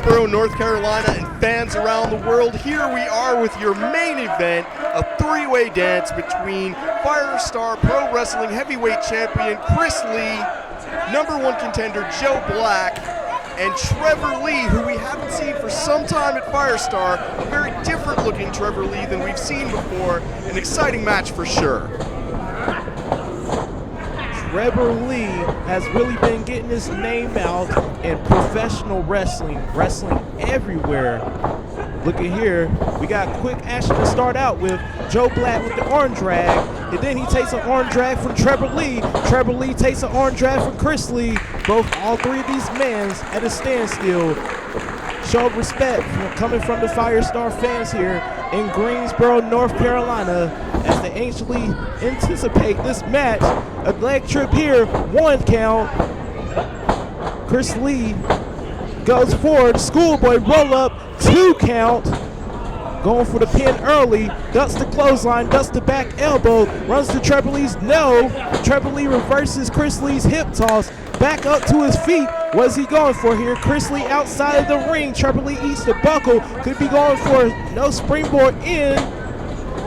Greensboro, North Carolina, and fans around the world. Here we are with your main event, a three-way dance between Firestar Pro Wrestling Heavyweight Champion Chris Lea, #1 contender Joe Black, and Trevor Lee, who we haven't seen for some time at Firestar. A very different looking Trevor Lee than we've seen before. An exciting match for sure. Trevor Lee has really been getting his name out in professional wrestling everywhere. Look at here, we got quick action to start out with. Joe Black with the arm drag, and then he takes an arm drag from Trevor Lee. Trevor Lee takes an arm drag from Chris Lea. All three of these men at a standstill. Show of respect coming from the Firestar fans here in Greensboro, North Carolina, as they anxiously anticipate this match. A leg trip here, 1 count. Chris Lea goes forward, schoolboy roll up, 2 count. Going for the pin early, ducks the clothesline, ducks the back elbow, runs to Trevor Lee's no. Trevor Lee reverses Chris Lee's hip toss, back up to his feet. What's he going for here? Chris Lea outside of the ring. Trevor Lee eats the buckle, could be going for no springboard in.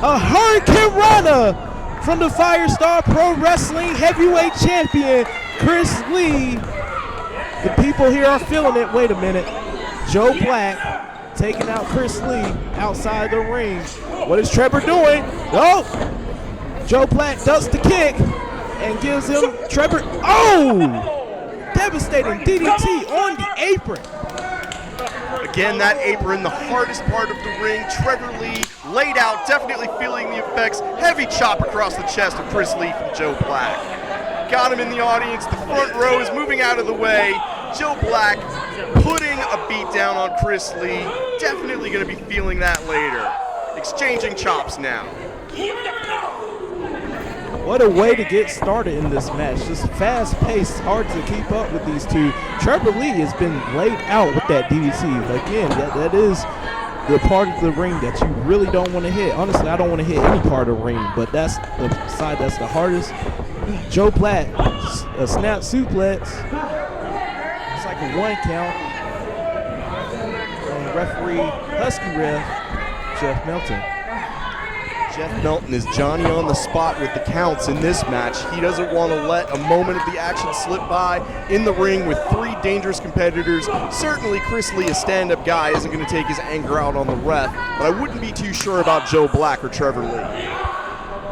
A Hurricane Rana from the Firestar Pro Wrestling Heavyweight Champion, Chris Lea. The people here are feeling it. Wait a minute. Joe Black taking out Chris Lea outside the ring. What is Trevor doing? Oh! Joe Black ducks the kick and gives him Trevor. Oh! Devastating DDT on the apron. Again, that apron, the hardest part of the ring. Trevor Lee laid out, definitely feeling the effects. Heavy chop across the chest of Chris Lea from Joe Black. Got him in the audience. The front row is moving out of the way. Joe Black putting a beat down on Chris Lea. Definitely going to be feeling that later. Exchanging chops now. What a way to get started in this match. Just fast-paced, hard to keep up with these two. Trevor Lee has been laid out with that DDT. Again, that is the part of the ring that you really don't want to hit. Honestly, I don't want to hit any part of the ring, but that's the side that's the hardest. Joe Black, a snap suplex. It's like a 1 count. And referee, Husky ref, Jeff Melton. Jeff Melton is Johnny on the spot with the counts in this match. He doesn't want to let a moment of the action slip by in the ring with 3 dangerous competitors. Certainly Chris Lea, a stand-up guy, isn't going to take his anger out on the ref, but I wouldn't be too sure about Joe Black or Trevor Lee.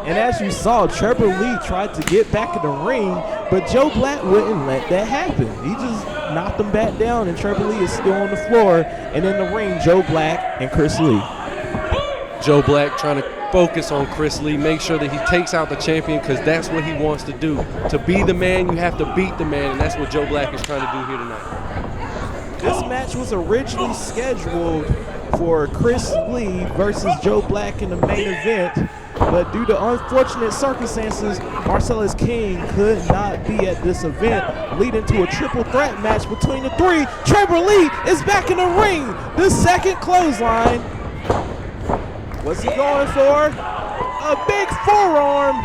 And as you saw, Trevor Lee tried to get back in the ring, but Joe Black wouldn't let that happen. He just knocked him back down, and Trevor Lee is still on the floor. And in the ring, Joe Black and Chris Lea. Joe Black trying to focus on Chris Lea, make sure that he takes out the champion, because that's what he wants to do. To be the man, you have to beat the man, and that's what Joe Black is trying to do here tonight. This match was originally scheduled for Chris Lea versus Joe Black in the main event, but due to unfortunate circumstances, Marcellus King could not be at this event, leading to a triple threat match between the three. Trevor Lee is back in the ring. The second clothesline. What's he going for? A big forearm.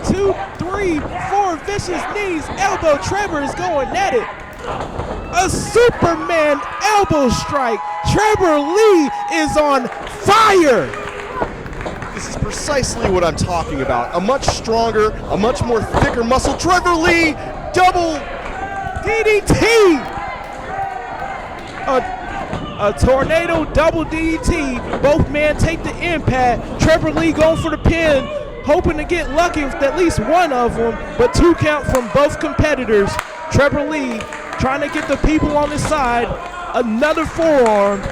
2, 3, 4 vicious knees. Elbow. Trevor is going at it. A Superman elbow strike. Trevor Lee is on fire. This is precisely what I'm talking about. A much stronger, a much more thicker muscle. Trevor Lee, double DDT. A tornado double DDT. Both men take the impact. Trevor Lee going for the pin, hoping to get lucky with at least one of them, but 2 count from both competitors. Trevor Lee trying to get the people on his side. Another forearm.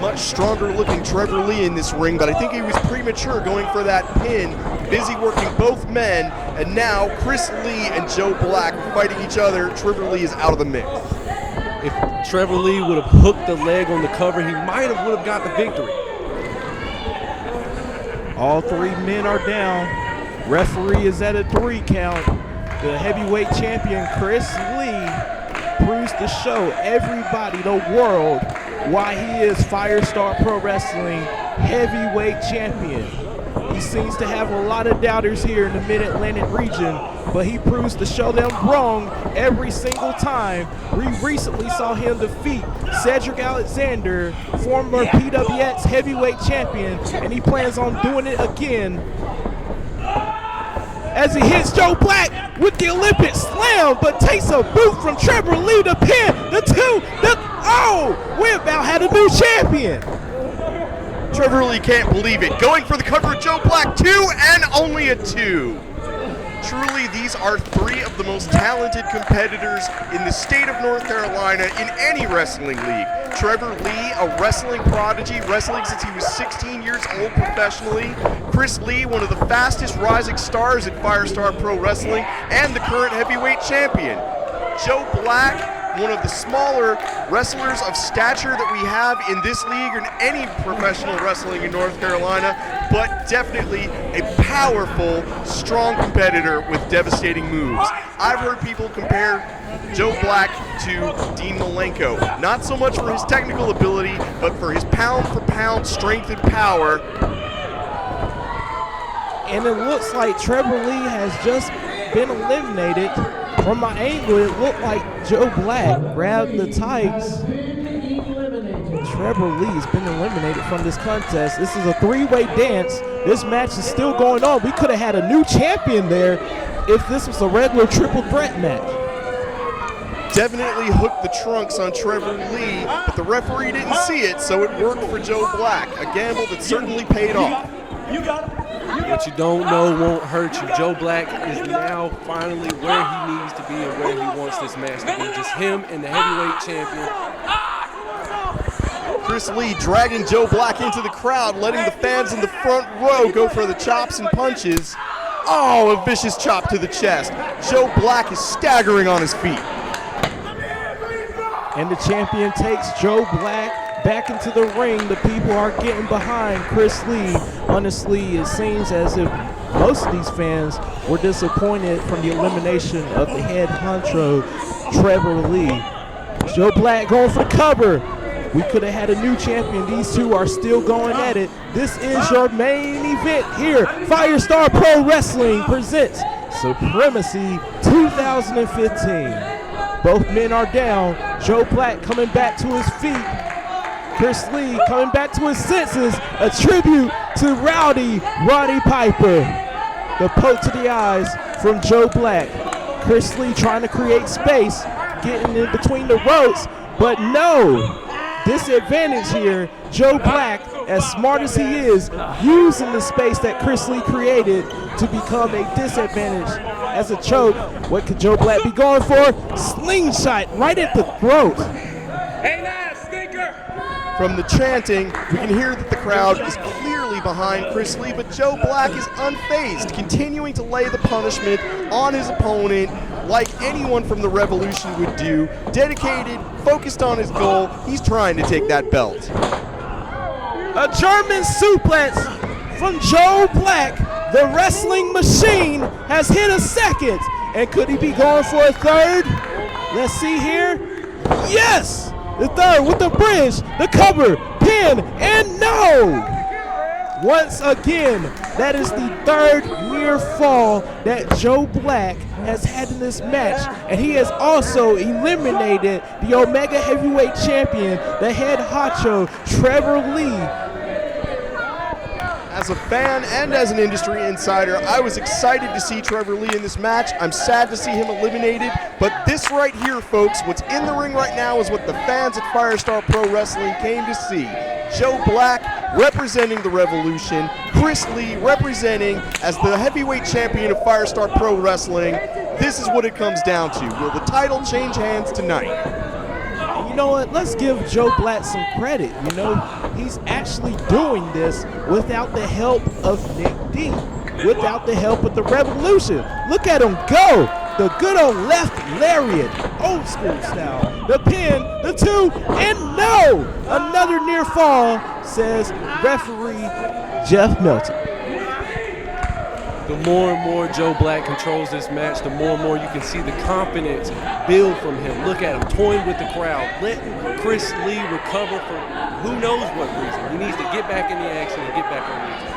Much stronger looking Trevor Lee in this ring, but I think he was premature going for that pin. Busy working both men, and now Chris Lea and Joe Black are fighting each other. Trevor Lee is out of the mix. If Trevor Lee would have hooked the leg on the cover, he might have would have got the victory. All 3 men are down. Referee is at a 3 count. The heavyweight champion Chris Lea proves to show everybody, the world, why he is Firestar Pro Wrestling heavyweight champion. He seems to have a lot of doubters here in the Mid-Atlantic region, but he proves to show them wrong every single time. We recently saw him defeat Cedric Alexander, former PWX heavyweight champion, and he plans on doing it again as he hits Joe Black with the Olympic slam, but takes a boot from Trevor Lee to pin the two. We about had a new champion. Trevor Lee can't believe it. Going for the cover of Joe Black, 2 and only a 2. Truly, these are 3 of the most talented competitors in the state of North Carolina in any wrestling league. Trevor Lee, a wrestling prodigy, wrestling since he was 16 years old professionally. Chris Lea, one of the fastest rising stars in Firestar Pro Wrestling and the current heavyweight champion. Joe Black, one of the smaller wrestlers of stature that we have in this league or in any professional wrestling in North Carolina, but definitely a powerful, strong competitor with devastating moves. I've heard people compare Joe Black to Dean Malenko, not so much for his technical ability, but for his pound-for-pound strength and power. And it looks like Trevor Lee has just been eliminated. From my angle, it looked like Joe Black grabbed the tights. Trevor Lee's been eliminated from this contest. This is a 3-way dance. This match is still going on. We could have had a new champion there if this was a regular triple threat match. Definitely hooked the trunks on Trevor Lee, but the referee didn't see it, so it worked for Joe Black. A gamble that certainly paid off. What you don't know won't hurt you. Joe Black is now finally where he needs to be and where he wants this match to be. Just him and the heavyweight champion. Chris Lea dragging Joe Black into the crowd, letting the fans in the front row go for the chops and punches. Oh, a vicious chop to the chest. Joe Black is staggering on his feet. And the champion takes Joe Black back into the ring. The people are getting behind Chris Lea. Honestly, it seems as if most of these fans were disappointed from the elimination of the head honcho, Trevor Lee. Joe Black going for the cover. We could have had a new champion. These two are still going at it. This is your main event here. Firestar Pro Wrestling presents Supremacy 2015. Both men are down. Joe Black coming back to his feet. Chris Lea coming back to his senses. A tribute to Roddy Piper. The poke to the eyes from Joe Black. Chris Lea trying to create space, getting in between the ropes, but no. Disadvantage here. Joe Black, as smart as he is, using the space that Chris Lea created to become a disadvantage as a choke. What could Joe Black be going for? Slingshot right at the throat. Hey now, stinker! From the chanting, we can hear that the crowd is clearly behind Chris Lea, but Joe Black is unfazed, continuing to lay the punishment on his opponent like anyone from the Revolution would do. Dedicated, focused on his goal, he's trying to take that belt. A German suplex from Joe Black. The wrestling machine has hit a second. And could he be going for a third? Let's see here. Yes! The third with the bridge, the cover, pin, and no! Once again, that is the third near fall that Joe Black has had in this match, and he has also eliminated the Omega Heavyweight Champion, the head honcho, Trevor Lee. As a fan and as an industry insider, I was excited to see Trevor Lee in this match. I'm sad to see him eliminated, but this right here, folks, what's in the ring right now is what the fans at Firestar Pro Wrestling came to see. Joe Black representing the Revolution, Chris Lea representing as the heavyweight champion of Firestar Pro Wrestling. This is what it comes down to. Will the title change hands tonight? You know what? Let's give Joe Black some credit. You know, he's actually doing this without the help of Nick D, without the help of the Revolution. Look at him go. The good old left lariat, old school style. The pin, the two, and no! Another near fall, says referee Jeff Melton. The more and more Joe Black controls this match, the more and more you can see the confidence build from him. Look at him toying with the crowd, letting Chris Lea recover for who knows what reason. He needs to get back in the action and get back on the action.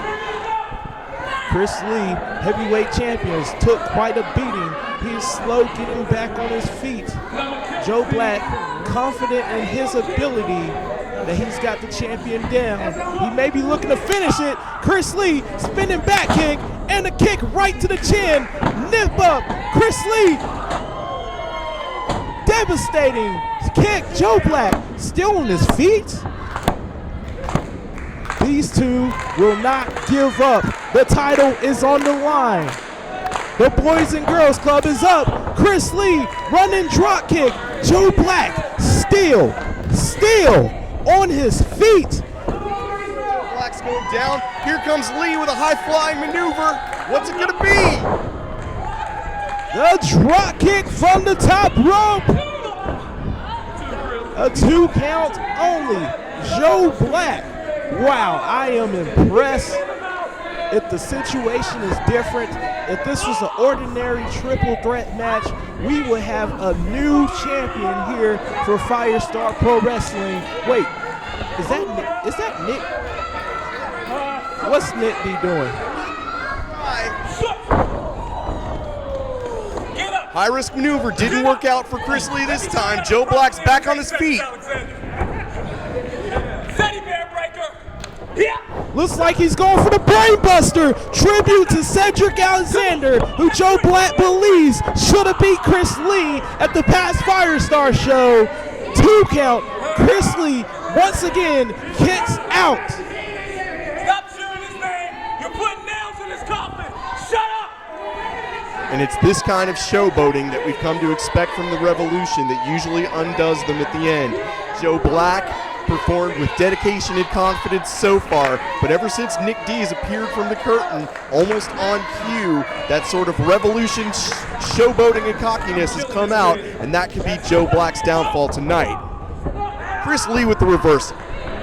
Chris Lea, heavyweight champions, took quite a beating. He is slow getting back on his feet. Joe Black, confident in his ability that he's got the champion down. He may be looking to finish it. Chris Lea, spinning back kick, and a kick right to the chin. Nip up, Chris Lea. Devastating kick. Joe Black still on his feet. These two will not give up. The title is on the line. The Boys and Girls Club is up. Chris Lea, running drop kick. Joe Black still on his feet. Black's going down. Here comes Lee with a high-flying maneuver. What's it going to be? The drop kick from the top rope. A 2 count only. Joe Black. Wow, I am impressed. If the situation is different, if this was an ordinary triple threat match, we would have a new champion here for Firestar Pro Wrestling. Wait, is that Nick? What's Nick D doing? High risk maneuver didn't work out for Chris Lea this time. Joe Black's back on his feet. Looks like he's going for the Brainbuster. Tribute to Cedric Alexander, who Joe Black believes should have beat Chris Lea at the past Firestar show. 2 count. Chris Lea once again kicks out. Stop cheering his name. You're putting nails in his coffin. Shut up. And it's this kind of showboating that we've come to expect from the Revolution that usually undoes them at the end. Joe Black performed with dedication and confidence so far, but ever since Nick D has appeared from the curtain, almost on cue, that sort of Revolution showboating and cockiness has come out, and that could be Joe Black's downfall tonight. Chris Lea with the reversal.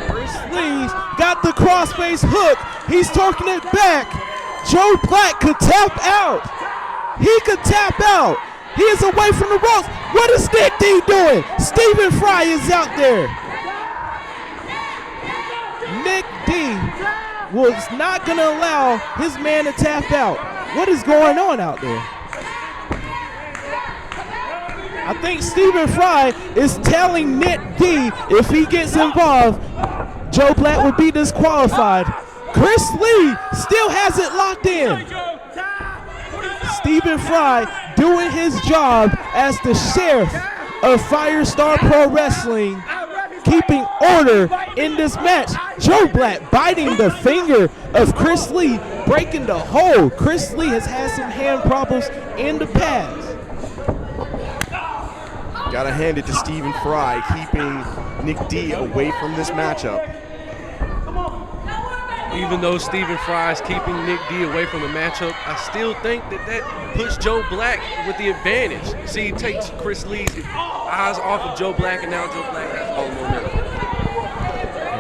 Chris Lee's got the crossface hook. He's talking it back. Joe Black could tap out. He could tap out. He is away from the ropes. What is Nick D doing? Stephen Fry is out there. Nick D was not going to allow his man to tap out. What is going on out there? I think Stephen Fry is telling Nick D if he gets involved, Joe Black would be disqualified. Chris Lea still has it locked in. Stephen Fry doing his job as the sheriff of Firestar Pro Wrestling, keeping order in this match. Joe Black biting the finger of Chris Lea, breaking the hold. Chris Lea has had some hand problems in the past. Gotta hand it to Stephen Fry, keeping Nick D away from this matchup. Even though Stephen Fry is keeping Nick D away from the matchup, I still think that puts Joe Black with the advantage. See, he takes Chris Lee's eyes off of Joe Black, and now Joe Black has all the momentum.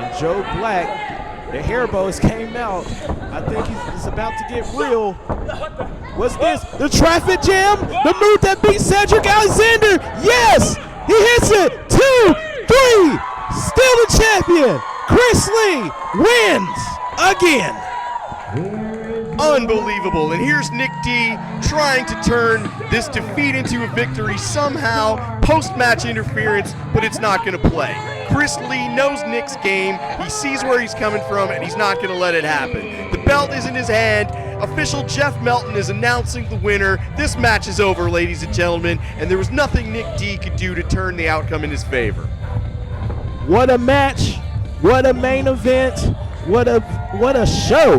And Joe Black, the hair bows came out. I think he's about to get real. What's this? The traffic jam? The move that beat Cedric Alexander? Yes! He hits it! 2, 3! Still the champion! Chris Lea wins again! Unbelievable. And here's Nick D trying to turn this defeat into a victory somehow, post-match interference, but it's not going to play. Chris Lea knows Nick's game, he sees where he's coming from, and he's not going to let it happen. The belt is in his hand. Official Jeff Melton is announcing the winner. This match is over, ladies and gentlemen, and there was nothing Nick D could do to turn the outcome in his favor. What a match, what a main event, what a show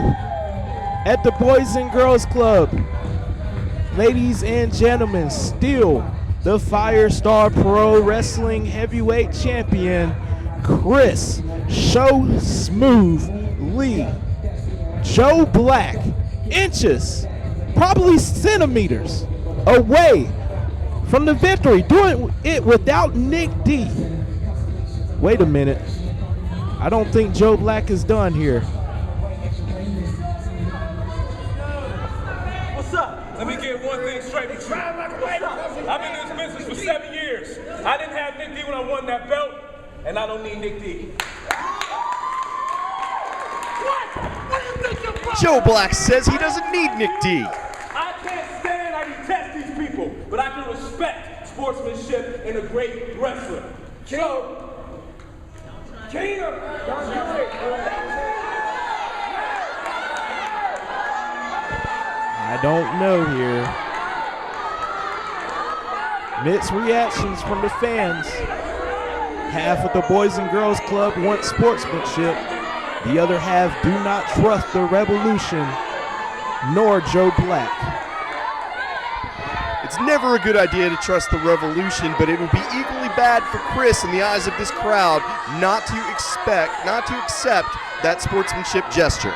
at the Boys and Girls Club. Ladies and gentlemen, still the Firestar Pro Wrestling Heavyweight Champion, Chris "Show Smooth" Lea. Joe Black, inches, probably centimeters away from the victory, doing it without Nick D. Wait a minute. I don't think Joe Black is done here. What's up? Let me get one thing straight with you. I've been in this business for 7 years. I didn't have Nick D when I won that belt, and I don't need Nick D. What? What do you think you're Joe Black says he doesn't need Nick D. I can't stand, I detest these people, but I can respect sportsmanship in a great wrestler. So, I don't know here. Mixed reactions from the fans. Half of the Boys and Girls Club want sportsmanship. The other half do not trust the Revolution nor Joe Black. It's never a good idea to trust the Revolution, but it would be equally bad for Chris in the eyes of this crowd not to accept that sportsmanship gesture.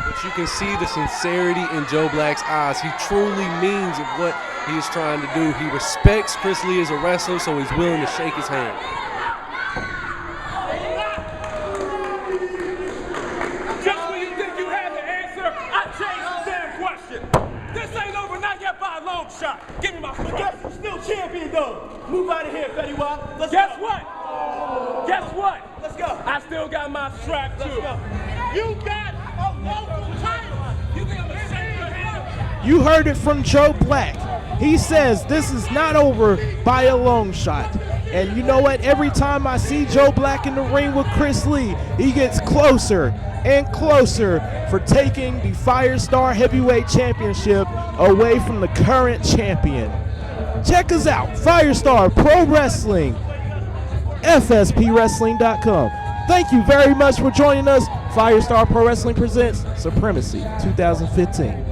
But you can see the sincerity in Joe Black's eyes. He truly means what he is trying to do. He respects Chris Lea as a wrestler, so he's willing to shake his hand. just when you think you had the answer, I changed the damn question. This ain't over, not yet by a long shot. Give me my strike. Guess who's still champion though? Move out of here, Fetty Wap. Let's Guess go. what? Guess what? Let's go. I still got my strap too. Let's go. You got a local title. You think I'm gonna shake your hand? You heard it from Joe Black. He says this is not over by a long shot. And you know what? Every time I see Joe Black in the ring with Chris Lea, he gets closer and closer for taking the Firestar Heavyweight Championship away from the current champion. Check us out, Firestar Pro Wrestling, FSPWrestling.com. Thank you very much for joining us. Firestar Pro Wrestling presents Supremacy 2015.